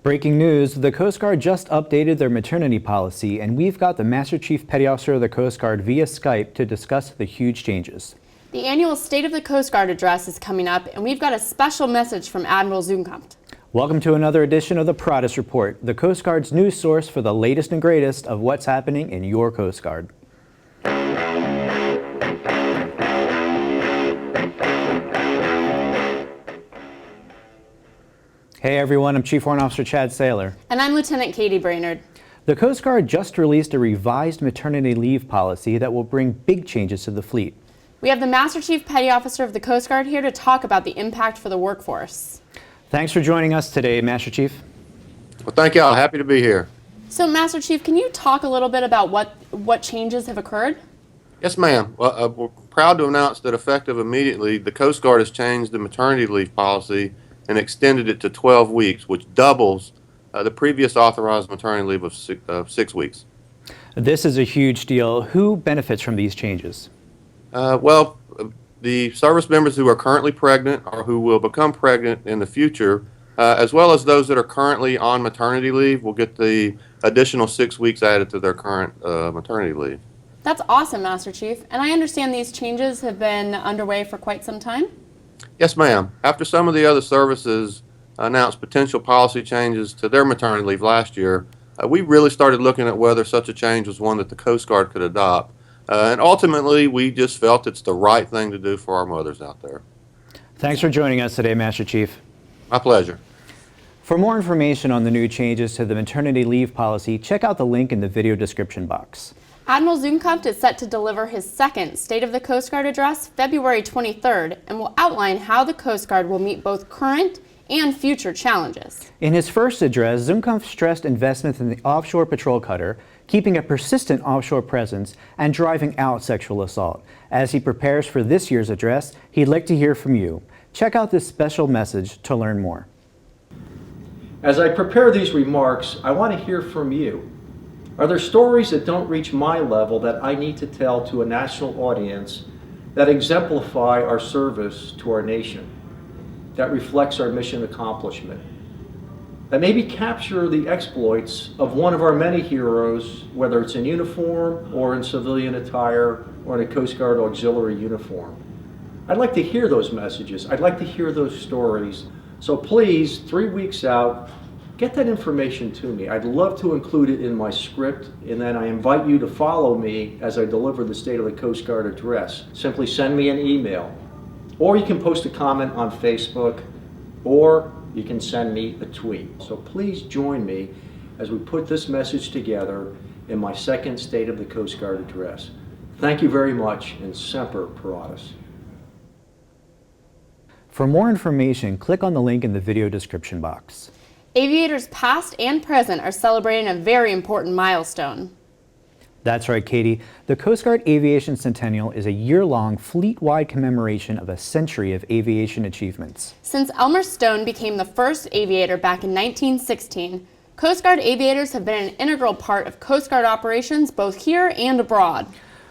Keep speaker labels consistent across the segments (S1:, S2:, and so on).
S1: Breaking news, the Coast Guard just updated their maternity policy, and we've got the Master Chief Petty Officer of the Coast Guard via Skype to discuss the huge changes.
S2: The annual State of the Coast Guard address is coming up, and we've got a special message from Admiral Zumkunft.
S1: Welcome to another edition of the Paratus Report, the Coast Guard's news source for the latest and greatest of what's happening in your Coast Guard. Hey everyone, I'm Chief Warrant Officer Chad Saylor.
S2: And I'm Lieutenant Katie Brainerd.
S1: The Coast Guard just released a revised maternity leave policy that will bring big changes to the fleet.
S2: We have the Master Chief Petty Officer of the Coast Guard here to talk about the impact for the workforce.
S1: Thanks for joining us today, Master Chief.
S3: Well, thank y'all. Happy to be here.
S2: So, Master Chief, can you talk a little bit about what changes have occurred?
S3: Yes, ma'am. Well, we're proud to announce that effective immediately, the Coast Guard has changed the maternity leave policy and extended it to 12 weeks, which doubles the previous authorized maternity leave of 6 weeks.
S1: This is a huge deal. Who benefits from these changes?
S3: The service members who are currently pregnant or who will become pregnant in the future, as well as those that are currently on maternity leave, will get the additional 6 weeks added to their current maternity leave.
S2: That's awesome, Master Chief. And I understand these changes have been underway for quite some time?
S3: Yes, ma'am. After some of the other services announced potential policy changes to their maternity leave last year, we really started looking at whether such a change was one that the Coast Guard could adopt. And ultimately, we just felt it's the right thing to do for our mothers out there.
S1: Thanks for joining us today, Master Chief.
S3: My pleasure.
S1: For more information on the new changes to the maternity leave policy, check out the link in the video description box.
S2: Admiral Zumkunft is set to deliver his second State of the Coast Guard address February 23rd and will outline how the Coast Guard will meet both current and future challenges.
S1: In his first address, Zumkunft stressed investments in the offshore patrol cutter, keeping a persistent offshore presence, and driving out sexual assault. As he prepares for this year's address, he'd like to hear from you. Check out this special message to learn more.
S4: As I prepare these remarks, I want to hear from you. Are there stories that don't reach my level that I need to tell to a national audience that exemplify our service to our nation, that reflects our mission accomplishment, that maybe capture the exploits of one of our many heroes, whether it's in uniform or in civilian attire or in a Coast Guard auxiliary uniform? I'd like to hear those messages. I'd like to hear those stories. So please, 3 weeks out, get that information to me. I'd love to include it in my script, and then I invite you to follow me as I deliver the State of the Coast Guard address. Simply send me an email, or you can post a comment on Facebook, or you can send me a tweet. So please join me as we put this message together in my second State of the Coast Guard address. Thank you very much, and Semper Paratus.
S1: For more information, click on the link in the video description box.
S2: Aviators past and present are celebrating a very important milestone.
S1: That's right, Katie. The Coast Guard Aviation Centennial is a year-long fleet-wide commemoration of a century of aviation achievements.
S2: Since Elmer Stone became the first aviator back in 1916, Coast Guard aviators have been an integral part of Coast Guard operations both here and abroad.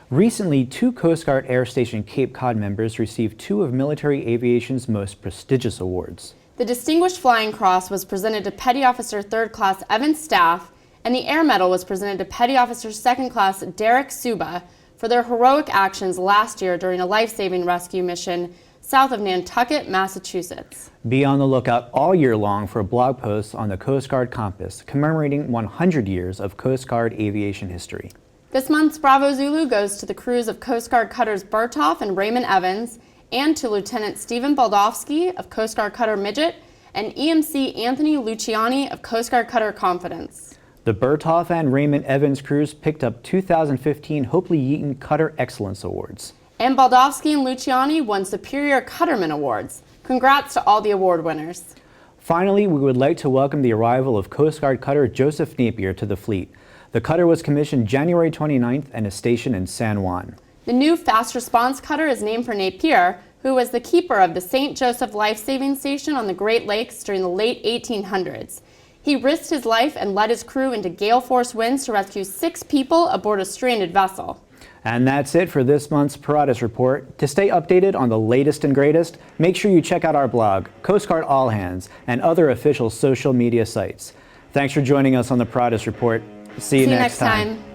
S1: Recently, 2 Coast Guard Air Station Cape Cod members received 2 of military aviation's most prestigious awards.
S2: The Distinguished Flying Cross was presented to Petty Officer 3rd Class Evan Staff, and the Air Medal was presented to Petty Officer 2nd Class Derek Suba for their heroic actions last year during a life-saving rescue mission south of Nantucket, Massachusetts.
S1: Be on the lookout all year long for blog posts on the Coast Guard Compass commemorating 100 years of Coast Guard aviation history.
S2: This month's Bravo Zulu goes to the crews of Coast Guard cutters Berthoff and Raymond Evans, and to Lieutenant Stephen Baldowski of Coast Guard Cutter Midget and EMC Anthony Luciani of Coast Guard Cutter Confidence.
S1: The Berthoff and Raymond Evans crews picked up 2015 Hopley-Eaton Cutter Excellence Awards.
S2: And Baldowski and Luciani won Superior Cutterman Awards. Congrats to all the award winners.
S1: Finally, we would like to welcome the arrival of Coast Guard Cutter Joseph Napier to the fleet. The cutter was commissioned January 29th and is stationed in San Juan.
S2: The new fast response cutter is named for Napier, who was the keeper of the St. Joseph Life-Saving Station on the Great Lakes during the late 1800s. He risked his life and led his crew into gale force winds to rescue 6 people aboard a stranded vessel.
S1: And that's it for this month's Paratus Report. To stay updated on the latest and greatest, make sure you check out our blog, Coast Guard All Hands, and other official social media sites. Thanks for joining us on the Paratus Report. See you next time.